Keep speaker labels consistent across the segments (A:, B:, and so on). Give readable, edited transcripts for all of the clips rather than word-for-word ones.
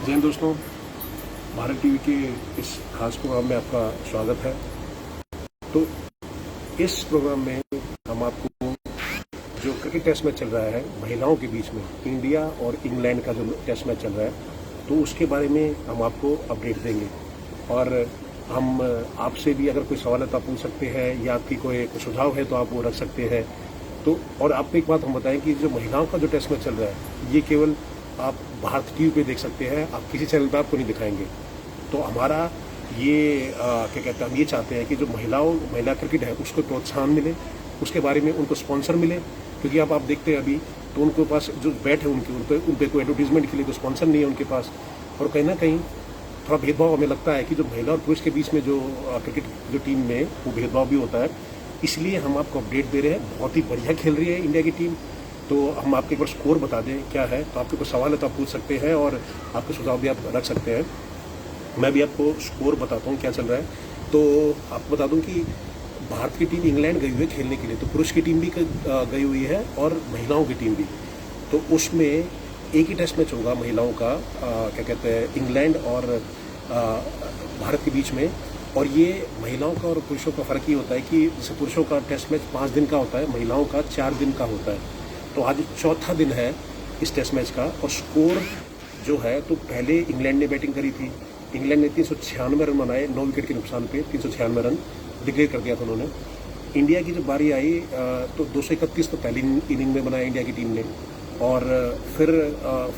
A: जय हिंद दोस्तों, भारत टीवी के इस खास प्रोग्राम में आपका स्वागत है। तो इस प्रोग्राम में हम आपको जो क्रिकेट टेस्ट मैच चल रहा है महिलाओं के बीच में, इंडिया और इंग्लैंड का जो टेस्ट मैच चल रहा है, तो उसके बारे में हम आपको अपडेट देंगे। और हम आपसे भी अगर कोई सवाल है तो आप पूछ सकते हैं, या आपकी कोई सुझाव है तो आप वो रख सकते हैं। तो और आपको एक बात हम बताएं कि जो महिलाओं का जो टेस्ट मैच चल रहा है, ये केवल आप भारत टीवी पे देख सकते हैं, आप किसी चैनल पे आपको नहीं दिखाएंगे। तो हमारा ये क्या कहते हैं, हम ये चाहते हैं कि जो महिला क्रिकेट है उसको प्रोत्साहन मिले, उसके बारे में उनको स्पॉन्सर मिले। क्योंकि आप देखते हैं अभी तो उनके पास जो बैट है उन पे कोई एडवर्टीजमेंट के लिए तो स्पॉन्सर नहीं है उनके पास। और कहीं ना कहीं थोड़ा भेदभाव हमें लगता है कि जो महिला और पुरुष के बीच में जो क्रिकेट जो टीम में वो भेदभाव भी होता है। इसलिए हम आपको अपडेट दे रहे हैं। बहुत ही बढ़िया खेल रही है इंडिया की टीम। तो हम आपके एक बार स्कोर बता दें क्या है, तो आपके कोई सवाल है तो आप पूछ सकते हैं और आपके सुझाव भी आप रख सकते हैं। मैं भी आपको स्कोर बताता हूँ क्या चल रहा है। तो आपको बता दूं कि भारत की टीम इंग्लैंड गई हुई है खेलने के लिए, तो पुरुष की टीम भी गई हुई है और महिलाओं की टीम भी। तो उसमें एक ही टेस्ट मैच होगा महिलाओं का, क्या कहते हैं, इंग्लैंड और भारत के बीच में। और ये महिलाओं का और पुरुषों का फ़र्क ये होता है कि जैसे पुरुषों का टेस्ट मैच 5 दिन का होता है, महिलाओं का 4 दिन का होता है। तो आज चौथा दिन है इस टेस्ट मैच का। और स्कोर जो है, तो पहले इंग्लैंड ने बैटिंग करी थी। इंग्लैंड ने 396 रन बनाए 9 विकेट के नुकसान पे, 396 रन डिक्लेयर कर दिया था उन्होंने। इंडिया की जब बारी आई तो 231 तो पहली इनिंग में बनाया इंडिया की टीम ने, और फिर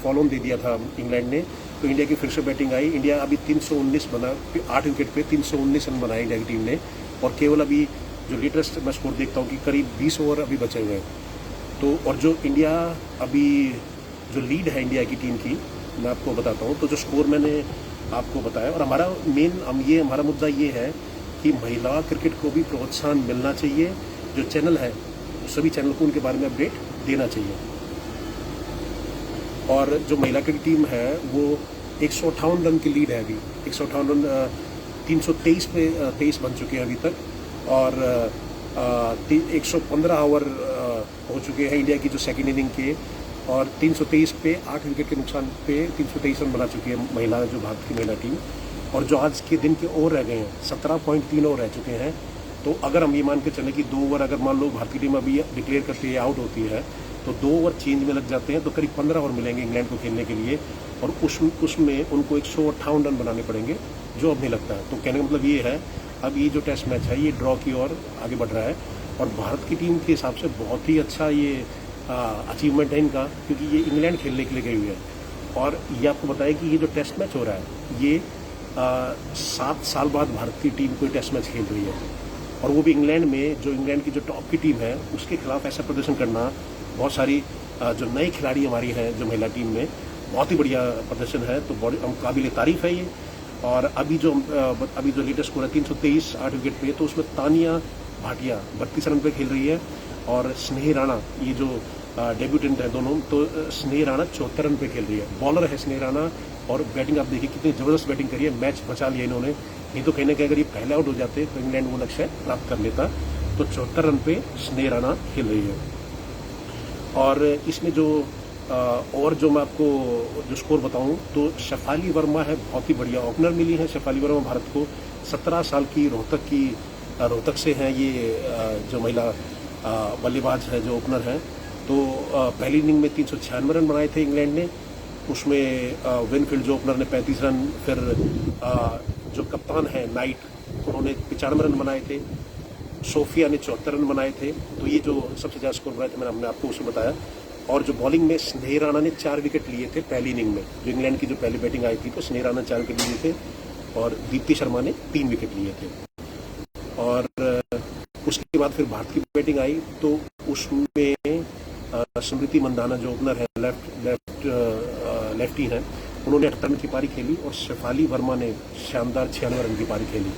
A: फॉलो ऑन दे दिया था इंग्लैंड ने। तो इंडिया की फिर से बैटिंग आई। इंडिया अभी 319 बना, 8 विकेट पे 319 रन बनाए इंडिया की टीम ने। और केवल अभी जो लेटेस्ट मैं स्कोर देखता हूँ कि करीब 20 ओवर अभी बचे हुए हैं। तो और जो इंडिया अभी जो लीड है इंडिया की टीम की, मैं आपको बताता हूँ। तो जो स्कोर मैंने आपको बताया, और हमारा हमारा मुद्दा ये है कि महिला क्रिकेट को भी प्रोत्साहन मिलना चाहिए। जो चैनल है सभी चैनल को उनके बारे में अपडेट देना चाहिए। और जो महिला क्रिकेट टीम है वो 158 रन की लीड है अभी। 158 रन 323 पे 23 बन चुके हैं अभी तक। और 115 ओवर हो चुके हैं इंडिया की जो सेकेंड इनिंग के। और 323 पे 8 विकेट के नुकसान पे 323 रन बना चुकी है जो भारत की महिला टीम। और जो आज के दिन के ओवर रह गए हैं, 17.3 ओवर रह चुके हैं। तो अगर हम ये मान के चलें कि 2 ओवर अगर मान लो भारत की टीम अभी डिक्लेयर करती है, आउट होती है, तो 2 ओवर चेंज में लग जाते हैं, तो करीब 15 ओवर मिलेंगे इंग्लैंड को खेलने के लिए। और उसमें उनको 158 रन बनाने पड़ेंगे, जो अब नहीं लगता है। तो कहने का मतलब ये है, अब ये जो टेस्ट मैच है ये ड्रॉ की ओर आगे बढ़ रहा है। और भारत की टीम के हिसाब से बहुत ही अच्छा ये अचीवमेंट है इनका, क्योंकि ये इंग्लैंड खेलने के लिए गई हुई है। और ये आपको बताया कि ये जो टेस्ट मैच हो रहा है ये 7 साल बाद भारत की टीम कोई टेस्ट मैच खेल रही है, और वो भी इंग्लैंड में। जो इंग्लैंड की जो टॉप की टीम है उसके खिलाफ ऐसा प्रदर्शन करना, बहुत सारी जो नए खिलाड़ी हमारी हैं जो महिला टीम में, बहुत ही बढ़िया प्रदर्शन है। तो बड़ी काबिल तारीफ है ये। और अभी जो लेटेस्ट स्कोर है 323 8 विकेट पे, तो उसमें तानिया भाटिया 32 रन पे खेल रही है। और स्नेही राणा, ये जो डेब्यूटेंट है दोनों, तो स्नेही राणा 74 रन पे खेल रही है। बॉलर है स्नेही राणा। और बैटिंग आप देखिए कितनी ज़बरदस्त बैटिंग करी है, मैच बचा लिया इन्होंने। नहीं तो कहने के अगर ये पहले आउट हो जाते तो इंग्लैंड वो लक्ष्य प्राप्त कर लेता। तो 74 रन पे स्नेही राणा खेल रही है। और इसमें जो और जो मैं आपको जो स्कोर बताऊं, तो शेफाली वर्मा है, बहुत ही बढ़िया ओपनर मिली है शेफाली वर्मा भारत को। 17 साल की रोहतक से हैं ये जो महिला बल्लेबाज है, जो ओपनर है। तो पहली इनिंग में 396 रन बनाए थे इंग्लैंड ने। उसमें विनफील्ड जो ओपनर ने 35 रन, फिर जो कप्तान है नाइट, उन्होंने 95 रन बनाए थे। सोफिया ने 74 रन बनाए थे। तो ये जो सबसे ज़्यादा स्कोर बनाए थे हमने आपको उसमें बताया। और जो बॉलिंग में स्नेही राणा ने 4 विकेट लिए थे पहली इनिंग में। जो इंग्लैंड की जो पहली बैटिंग आई थी, तो स्नेही राणा ने 4 विकेट लिए थे, और दीप्ति शर्मा ने 3 विकेट लिए थे। और उसके बाद फिर भारत की बैटिंग आई, तो उसमें स्मृति मंदाना जो ओपनर है, लेफ्टी हैं, उन्होंने 78 रन की पारी खेली। और शेफाली वर्मा ने शानदार 96 रन की पारी खेली।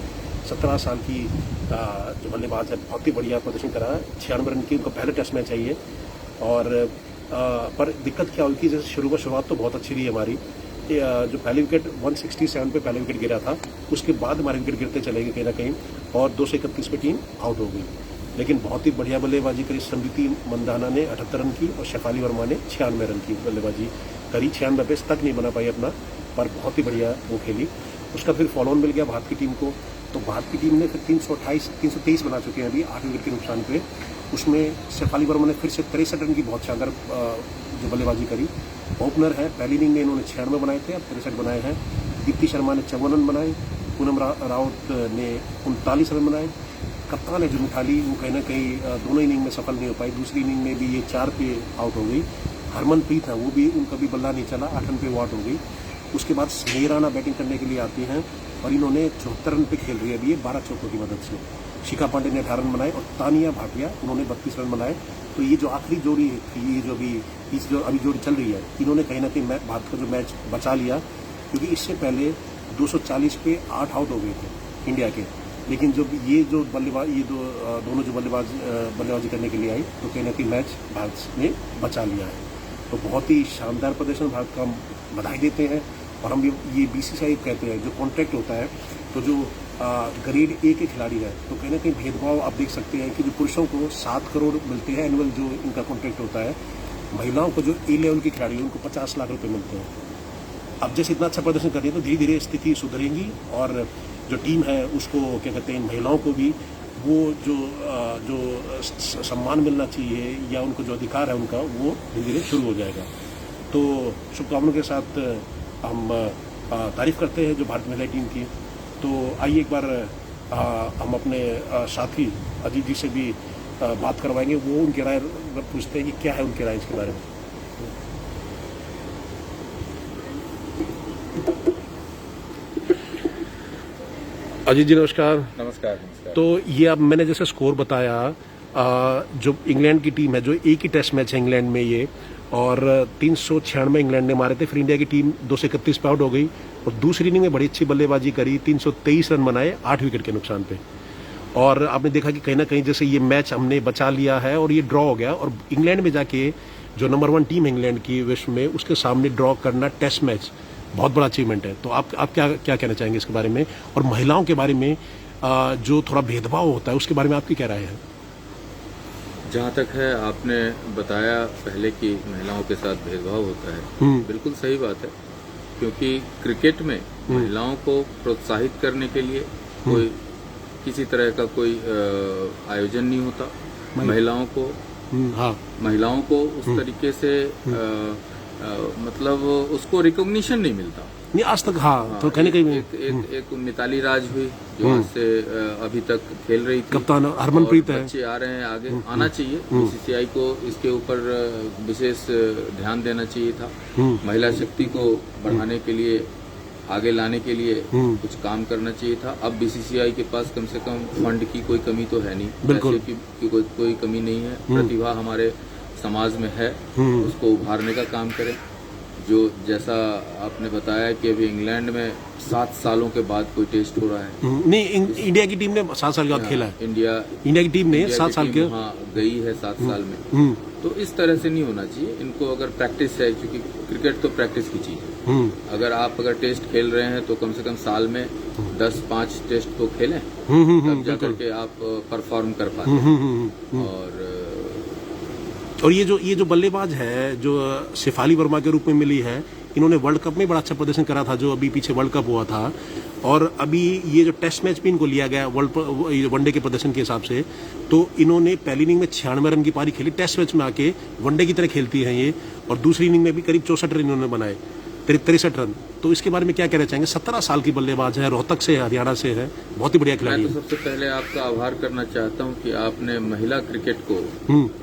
A: 17 साल की जो बल्लेबाज है, बहुत ही बढ़िया प्रदर्शन करा। 96 रन की उनका पहला टेस्ट मैच है ये। और पर दिक्कत क्या हुई कि जैसे शुरुआत तो बहुत अच्छी रही हमारी। जो पहले विकेट 167 पे पहले विकेट गिरा था, उसके बाद हमारे विकेट गिरते चले गए कहीं ना कहीं, और 231 पे टीम आउट हो गई। लेकिन बहुत ही बढ़िया बल्लेबाजी करी स्मृति मंदाना ने 78 रन की, और शेफाली वर्मा ने 96 रन की बल्लेबाजी करी। 96 पे तक नहीं बना पाई अपना पर बहुत ही बढ़िया वो खेली। उसका फिर फॉलो ऑन मिल गया भारत की टीम को, तो भारत की टीम ने फिर 323 बना चुके हैं अभी 8 विकेट के नुकसान पे। उसमें शेफाली वर्मा ने फिर से 63 रन की बहुत शानदार जो बल्लेबाजी करी। ओपनर है, पहली इनिंग में इन्होंने 96 बनाए थे, अब 63 बनाए हैं। दीप्ति शर्मा ने 54 रन बनाए, पूनम राउत ने 39 रन बनाए। कप्तान है जो मिथाली, वो कहीं ना कहीं दोनों इनिंग में सफल नहीं हो पाई। दूसरी इनिंग में भी ये 4 पे आउट हो गई। हरमनप्रीत है, वो भी उनका भी बल्ला नहीं चला, 8 रन पे वो आउट हो गई। उसके बाद स्नेही राणा बैटिंग करने के लिए आती हैं और इन्होंने 74 रन पे खेल रही है अभी ये 12 चौकों की मदद से। शिखा पांडे ने 18 रन बनाए और तानिया भाटिया उन्होंने 32 रन बनाए। तो ये जो आखिरी जोड़ी थी, ये जो अभी जोड़ी चल रही है, इन्होंने कहीं ना कहीं भारत का जो मैच बचा लिया, क्योंकि इससे पहले 240 पे 8 आउट हो गए थे इंडिया के। लेकिन जब ये जो दोनों जो बल्लेबाजी करने के लिए आई, तो कहीं ना कहीं मैच भारत ने बचा लिया है। तो बहुत ही शानदार प्रदर्शन भारत का, हम बधाई देते हैं। और हम ये बीसीसीआई कहते हैं, जो कॉन्ट्रैक्ट होता है, तो जो ग्रेड ए के खिलाड़ी है, तो कहीं ना कहीं भेदभाव आप देख सकते हैं कि जो पुरुषों को 7 करोड़ मिलते हैं एनुअल, जो इनका कॉन्ट्रैक्ट होता है, महिलाओं को जो ए लेवल की खिलाड़ी है उनको 50 लाख रुपए मिलते हैं। अब जैसे इतना अच्छा प्रदर्शन कर रही है, तो धीरे धीरे स्थिति सुधरेगी और जो टीम है उसको क्या कहते हैं, महिलाओं को भी वो जो सम्मान मिलना चाहिए या उनको जो अधिकार है उनका, वो धीरे धीरे शुरू हो जाएगा। तो शुभकामनाओं के साथ हम तारीफ करते हैं जो भारत महिला टीम की। तो आइए एक बार हम अपने साथी अजीत जी से भी बात करवाएंगे, वो उनकी राय पूछते हैं कि क्या है उनकी राय इसके बारे में। अजीत जी नमस्कार।
B: नमस्कार।
A: तो ये अब मैंने जैसे स्कोर बताया, जो इंग्लैंड की टीम है, जो एक ही टेस्ट मैच है इंग्लैंड में ये, और 396 इंग्लैंड ने मारे थे, फिर इंडिया की टीम 231 पे आउट हो गई और दूसरी इनिंग में बड़ी अच्छी बल्लेबाजी करी, 323 रन बनाए 8 विकेट के नुकसान पे। और आपने देखा कि कहीं ना कहीं जैसे ये मैच हमने बचा लिया है और ये ड्रॉ हो गया, और इंग्लैंड में जाके जो नंबर 1 टीम है इंग्लैंड की विश्व में, उसके सामने ड्रॉ करना टेस्ट मैच बहुत बड़ा अचीवमेंट है। तो आप क्या कहना चाहेंगे इसके बारे में, और महिलाओं के बारे में जो थोड़ा भेदभाव होता है उसके बारे में आपकी क्या राय है?
B: जहाँ तक है, आपने बताया पहले कि महिलाओं के साथ भेदभाव होता है, बिल्कुल सही बात है। क्योंकि क्रिकेट में महिलाओं को प्रोत्साहित करने के लिए कोई किसी तरह का कोई आयोजन नहीं होता। महिलाओं को उस तरीके से मतलब उसको रिकॉग्निशन नहीं मिलता
A: नहीं आज तक। तो कहने कहीं
B: एक मिताली राज हुई जो आज से अभी तक खेल रही थी,
A: कप्तान हरमनप्रीत है,
B: बच्चे आ रहे हैं, आगे आना चाहिए। बीसीसीआई को इसके ऊपर विशेष ध्यान देना चाहिए था, महिला शक्ति को बढ़ाने के लिए, आगे लाने के लिए कुछ काम करना चाहिए था। अब बीसीसीआई के पास कम से कम फंड की कोई कमी तो है नहीं,
A: बिल्कुल
B: की कोई कमी नहीं है। प्रतिभा हमारे समाज में है, उसको उभारने का काम करें। जो जैसा आपने बताया कि अभी इंग्लैंड में 7 सालों के बाद कोई टेस्ट हो रहा है।
A: नहीं, इंडिया की टीम ने 7 साल के बाद खेला है। इंडिया की टीम ने 7 साल के
B: गई है 7 साल में। तो इस तरह से नहीं होना चाहिए। इनको अगर प्रैक्टिस है, क्योंकि क्रिकेट तो प्रैक्टिस की चीज है। अगर टेस्ट खेल रहे हैं तो कम से कम साल में 10-5 टेस्ट तो खेलें, तब जाकर के आप परफॉर्म कर पाते हैं।
A: और ये जो बल्लेबाज है, जो शेफाली वर्मा के रूप में मिली है, इन्होंने वर्ल्ड कप में बड़ा अच्छा प्रदर्शन करा था, जो अभी पीछे वर्ल्ड कप हुआ था। और अभी ये जो टेस्ट मैच भी इनको लिया गया वनडे के प्रदर्शन के हिसाब से, तो इन्होंने पहली इनिंग में 96 रन की पारी खेली, टेस्ट मैच में आके वनडे की तरह खेलती हैं ये, और दूसरी इनिंग में भी करीब 64 रन इन्होंने बनाए, 63 रन। तो इसके बारे में क्या कहना चाहेंगे? 17 साल की बल्लेबाज है, रोहतक से, हरियाणा से है, बहुत ही बढ़िया खिलाड़ी है।
B: मैं तो सबसे पहले आपका आभार करना चाहता हूं कि आपने महिला क्रिकेट को,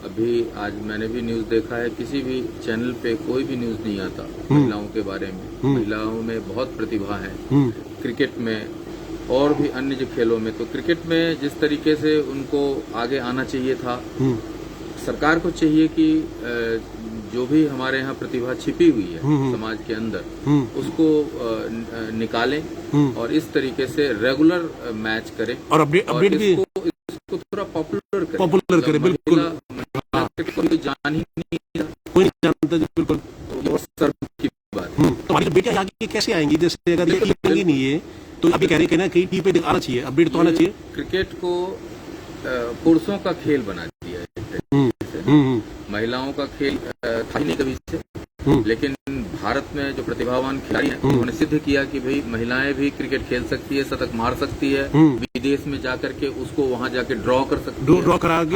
B: अभी आज मैंने भी न्यूज देखा है, किसी भी चैनल पे कोई भी न्यूज नहीं आता महिलाओं के बारे में। महिलाओं में बहुत प्रतिभा है क्रिकेट में और भी अन्य जो खेलों में। तो क्रिकेट में जिस तरीके से उनको आगे आना चाहिए था, सरकार को चाहिए कि जो भी हमारे यहाँ प्रतिभा छिपी हुई है समाज के अंदर, उसको निकालें और इस तरीके से रेगुलर मैच करें और अपडेट भी इसको थोड़ा पॉपुलर करें। बिल्कुल, कोई जान ही नहीं,
A: कोई जानता, बिल्कुल
B: बहुत सर्व की बात।
A: तो हमारी बेटियां आगे कैसे आएंगी? जैसे अगर ये नहीं है तो अभी कह रहे हैं कि टीवी पे आना चाहिए, अपडेट तो आना चाहिए।
B: क्रिकेट को पुरुषों का खेल बना दिया है, महिलाओं का खेल था ही नहीं कभी से। लेकिन भारत में जो प्रतिभावान खिलाड़ी हैं उन्होंने सिद्ध किया कि भाई महिलाएं भी क्रिकेट खेल सकती है, शतक मार सकती है, विदेश में जाकर के उसको वहां जाके ड्रॉ कर सकती है,
A: ड्रॉ करा के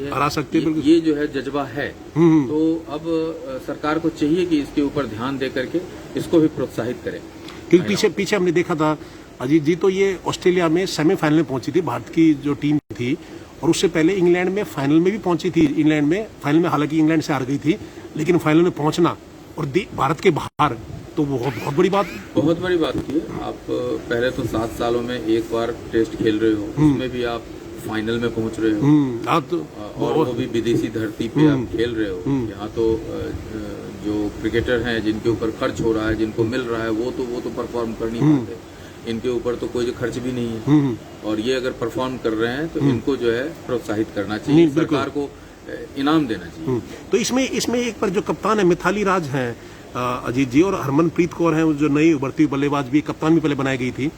B: हरा सकती है। ये जो है जज्बा है। तो अब सरकार को चाहिए कि इसके ऊपर ध्यान दे करके इसको भी प्रोत्साहित करे।
A: क्योंकि पीछे हमने देखा था अजीत जी, तो ये ऑस्ट्रेलिया में सेमीफाइनल में पहुंची थी भारत की जो टीम थी, और उससे पहले इंग्लैंड में फाइनल में भी पहुंची थी। इंग्लैंड में फाइनल में हालांकि इंग्लैंड से हार गई थी, लेकिन फाइनल में पहुंचना और भारत के बाहर, तो बहुत बड़ी बात
B: होती है। आप पहले तो 7 सालों में एक बार टेस्ट खेल रहे हो, उसमें भी आप फाइनल में पहुंच रहे हो, और वो भी विदेशी धरती पे आप खेल रहे हो। यहाँ तो जो क्रिकेटर हैं जिनके ऊपर खर्च हो रहा है, जिनको मिल रहा है, वो तो परफॉर्म कर नहीं पाते। इनके ऊपर तो कोई खर्च भी नहीं है, और ये अगर परफॉर्म कर रहे हैं तो इनको जो है प्रोत्साहित करना चाहिए, सरकार को इनाम देना चाहिए।
A: तो इसमें एक पर जो कप्तान है मिताली राज हैं अजीत जी, और हरमनप्रीत कौर हैं जो नई उभरती हुई बल्लेबाज भी, कप्तान भी पहले बनाई गई थी,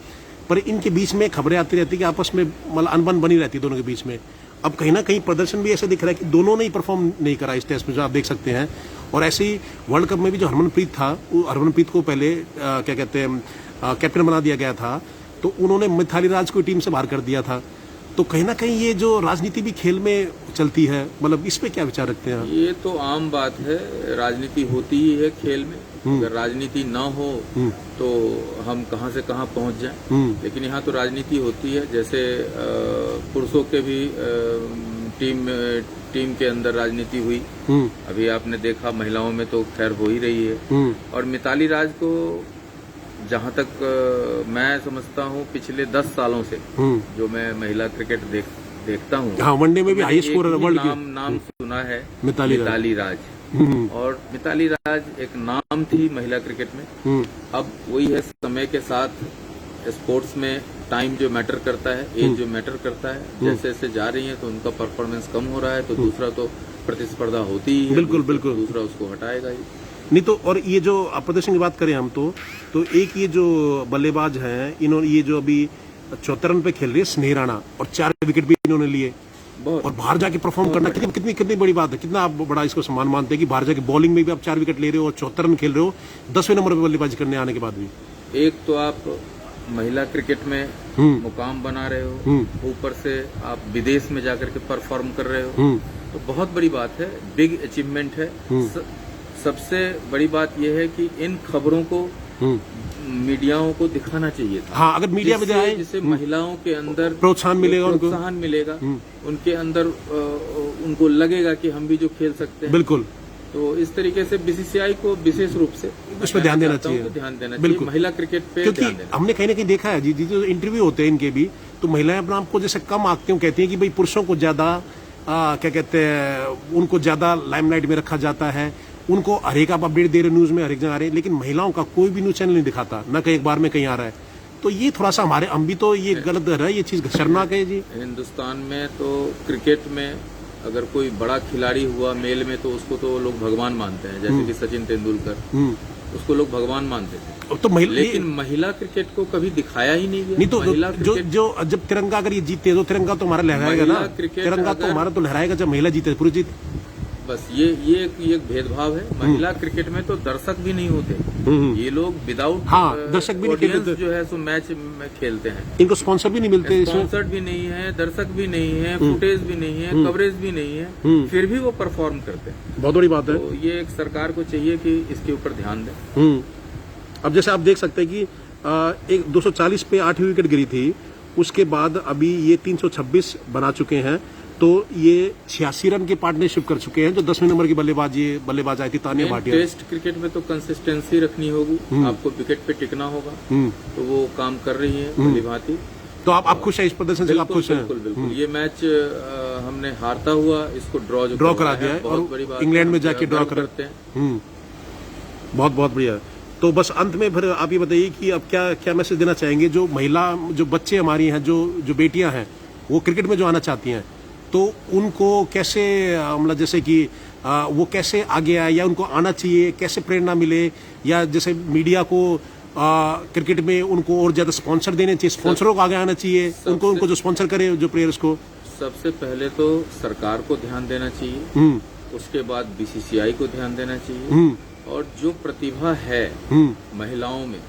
A: पर इनके बीच में खबरें आती रहती कि आपस में मतलब अनबन बनी रहती है दोनों के बीच में। अब कहीं ना कहीं प्रदर्शन भी ऐसे दिख रहा है कि दोनों ने ही परफॉर्म नहीं करा इस टेस्ट में, जो आप देख सकते हैं। और ऐसे ही वर्ल्ड कप में भी जो हरमनप्रीत था, हरमनप्रीत को पहले क्या कहते हैं कैप्टन बना दिया गया था, तो उन्होंने मिताली राज को टीम से बाहर कर दिया था। तो कहीं ना कहीं ये जो राजनीति भी खेल में चलती है, मतलब इस पे क्या विचार रखते हैं?
B: ये तो आम बात है, राजनीति होती ही है खेल में। अगर राजनीति ना हो तो हम कहां से कहां पहुंच जाएं, लेकिन यहाँ तो राजनीति होती है। जैसे पुरुषों के भी टीम के अंदर राजनीति हुई, अभी आपने देखा महिलाओं में तो खैर हो ही रही है। और मिताली राज को जहां तक मैं समझता हूं पिछले 10 सालों से जो मैं महिला क्रिकेट देखता हूं,
A: हाँ, वनडे में भी हाई स्कोर वर्ल्ड
B: नाम सुना है,
A: मिताली
B: राज। और मिताली राज एक नाम थी महिला क्रिकेट में। अब वही है, समय के साथ स्पोर्ट्स में टाइम जो मैटर करता है, एज जो मैटर करता है, जैसे जैसे जा रही है तो उनका परफॉर्मेंस कम हो रहा है, तो दूसरा तो प्रतिस्पर्धा होती ही है,
A: बिल्कुल
B: दूसरा उसको हटाएगा ही
A: नहीं। तो और ये जो प्रदर्शन की बात करें हम तो एक ये जो बल्लेबाज हैं, इन्होंने ये जो अभी 74 रन पे खेल रही है स्नेह राणा, और 4 विकेट भी इन्होंने लिए, और बाहर जाके परफॉर्म करना कितनी बड़ी बात है। कितना आप बड़ा इसको सम्मान मानते हैं कि बाहर जाके बॉलिंग में भी आप 4 विकेट ले रहे हो और 74 रन खेल रहे हो 10वें नंबर पे बल्लेबाजी करने आने के बाद भी।
B: एक तो आप महिला क्रिकेट में मुकाम बना रहे हो, ऊपर से आप विदेश में जाकर के परफॉर्म कर रहे हो, तो बहुत बड़ी बात है, बिग अचीवमेंट है। सबसे बड़ी बात यह है कि इन खबरों को मीडियाओं को दिखाना चाहिए था।
A: हाँ, अगर मीडिया में जाए,
B: जिससे महिलाओं के अंदर
A: प्रोत्साहन
B: मिलेगा, उनके अंदर उनको लगेगा कि हम भी जो खेल सकते हैं।
A: बिल्कुल।
B: तो इस तरीके से बीसीसीआई को विशेष रूप से
A: उस पर ध्यान देना चाहिए,
B: बिल्कुल, महिला क्रिकेट पे
A: क्योंकि हमने कहीं ना कहीं देखा है जी, जो इंटरव्यू होते हैं इनके भी, तो महिलाएं अपने आप को जैसे कम आंकते हैं, कहती हैं कि भाई पुरुषों को ज्यादा क्या कहते हैं, उनको ज्यादा लाइमलाइट में रखा जाता है, उनको हर एक आप अपडेट दे रहे न्यूज में, हर एक जगह आ रहे हैं, लेकिन महिलाओं का कोई भी न्यूज चैनल नहीं दिखाता, न कहीं अखबार में कहीं आ रहा है। तो ये थोड़ा सा हम भी तो ये गलत है, ये चीज शर्मनाक है जी।
B: हिंदुस्तान में तो क्रिकेट में अगर कोई बड़ा खिलाड़ी हुआ मेल में, तो उसको तो लोग भगवान मानते हैं, जैसे कि सचिन तेंदुलकर, उसको लोग भगवान मानते थे।
A: तो
B: लेकिन महिला क्रिकेट को कभी दिखाया ही नहीं गया।
A: नहीं तो जो जब तिरंगा अगर ये जीते तो तिरंगा तो हमारा लहराएगा ना, तिरंगा तो हमारा तो लहराएगा जब महिला जीते, पुरुष जीत।
B: बस ये एक भेदभाव है। महिला क्रिकेट में तो दर्शक भी नहीं होते, ये लोग विदाउट
A: दर्शक भी नहीं
B: जो है सो मैच में खेलते हैं।
A: इनको स्पॉन्सर भी नहीं मिलते,
B: स्पॉन्सर भी नहीं है, दर्शक भी नहीं है, फुटेज भी नहीं है, कवरेज भी नहीं है, फिर भी वो परफॉर्म करते हैं।
A: बहुत बड़ी बात है।
B: तो ये एक सरकार को चाहिए कि इसके ऊपर ध्यान दें।
A: अब जैसे आप देख सकते हैं कि एक 240 पे 8 विकेट गिरी थी, उसके बाद अभी ये 326 बना चुके हैं, तो ये 86 रन के पार्टनरशिप कर चुके हैं, जो 10वें नंबर की बल्लेबाज आई थी तानिया भाटिया।
B: टेस्ट क्रिकेट में तो कंसिस्टेंसी रखनी होगी, आपको विकेट पे टिकना होगा, तो वो काम कर रही है भली भांति।
A: तो आप खुश हैं इस प्रदर्शन से? आप खुश हैं?
B: बिल्कुल। ये मैच हमने हारता हुआ इसको ड्रॉ करा दिया है,
A: और इंग्लैंड में जाके ड्रॉ करते हैं। बहुत बढ़िया। तो बस अंत में फिर आप ये बताइए कि अब क्या मैसेज देना चाहेंगे, जो महिला, जो बच्चे हमारी हैं, जो बेटियां हैं, वो क्रिकेट में जो आना चाहती हैं, तो उनको कैसे मतलब जैसे कि वो कैसे आगे आए, या उनको आना चाहिए, कैसे प्रेरणा मिले, या जैसे मीडिया को क्रिकेट में उनको और ज्यादा स्पॉन्सर देने चाहिए, स्पॉन्सरों को आगे आना चाहिए, उनको जो स्पॉन्सर करे जो प्लेयर्स को?
B: सबसे पहले तो सरकार को ध्यान देना चाहिए, उसके बाद बीसीसीआई को ध्यान देना चाहिए, और जो प्रतिभा है महिलाओं में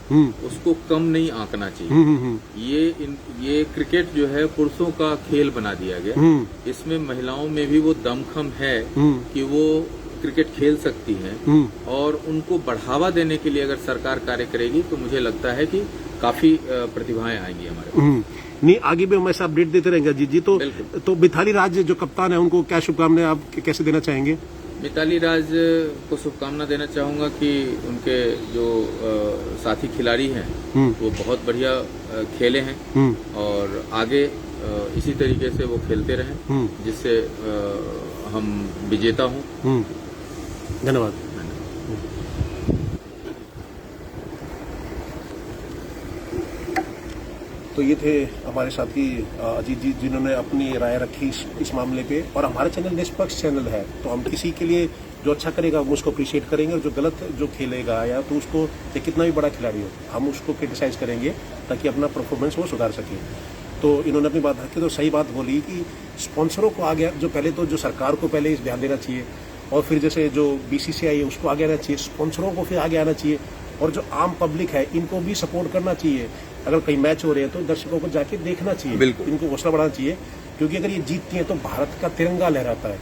B: उसको कम नहीं आंकना चाहिए। ये क्रिकेट जो है पुरुषों का खेल बना दिया गया, इसमें महिलाओं में भी वो दमखम है कि वो क्रिकेट खेल सकती हैं, और उनको बढ़ावा देने के लिए अगर सरकार कार्य करेगी तो मुझे लगता है कि काफी प्रतिभाएं आएंगी हमारे।
A: नहीं, आगे भी हम ऐसा अपडेट देते रहेंगे अजीत जी। तो मिताली राज जो कप्तान है उनको क्या शुभकामनाएं आप कैसे देना चाहेंगे?
B: मिताली राज को शुभकामना देना चाहूंगा कि उनके जो साथी खिलाड़ी हैं वो बहुत बढ़िया खेले हैं और आगे इसी तरीके से वो खेलते रहें जिससे हम विजेता हों।
A: धन्यवाद। तो ये थे हमारे साथी अजीत जी जिन्होंने अपनी राय रखी इस मामले पे। और हमारा चैनल निष्पक्ष चैनल है, तो हम किसी के लिए जो अच्छा करेगा हम उसको अप्रिशिएट करेंगे, और जो गलत जो खेलेगा या तो उसको कितना भी बड़ा खिलाड़ी हो हम उसको क्रिटिसाइज करेंगे ताकि अपना परफॉर्मेंस वो सुधार सके। तो इन्होंने अपनी बात रखी तो सही बात बोली कि स्पॉन्सरों को आगे जो पहले तो जो सरकार को पहले इस ध्यान देना चाहिए, और फिर जैसे जो BCCI है उसको आगे आना चाहिए, स्पॉन्सरों को फिर आगे आना चाहिए, और जो आम पब्लिक है इनको भी सपोर्ट करना चाहिए। अगर कई मैच हो रहे हैं तो दर्शकों को जाके देखना चाहिए, इनको हौसला बढ़ाना चाहिए, क्योंकि अगर ये जीतती हैं तो भारत का तिरंगा लहराता है।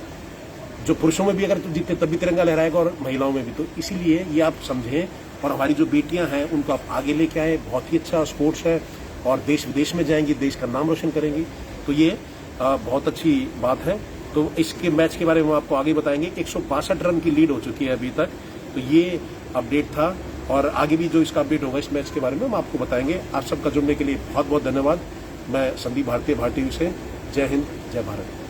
A: जो पुरुषों में भी अगर तो जीतते तब भी तिरंगा लहराएगा और महिलाओं में भी। तो इसीलिए ये आप समझें, और हमारी जो बेटियां हैं उनको आप आगे लेके आए। बहुत ही अच्छा स्पोर्ट्स है और देश विदेश में जाएंगी, देश का नाम रोशन करेंगी, तो ये बहुत अच्छी बात है। तो इसके मैच के बारे में हम आपको आगे बताएंगे। 162 रन की लीड हो चुकी है अभी तक, तो ये अपडेट था, और आगे भी जो इसका अपडेट होगा इस मैच के बारे में हम आपको बताएंगे। आप सबका जुड़ने के लिए बहुत बहुत धन्यवाद। मैं संदीप भारती, भारती से। जय हिंद, जय भारत।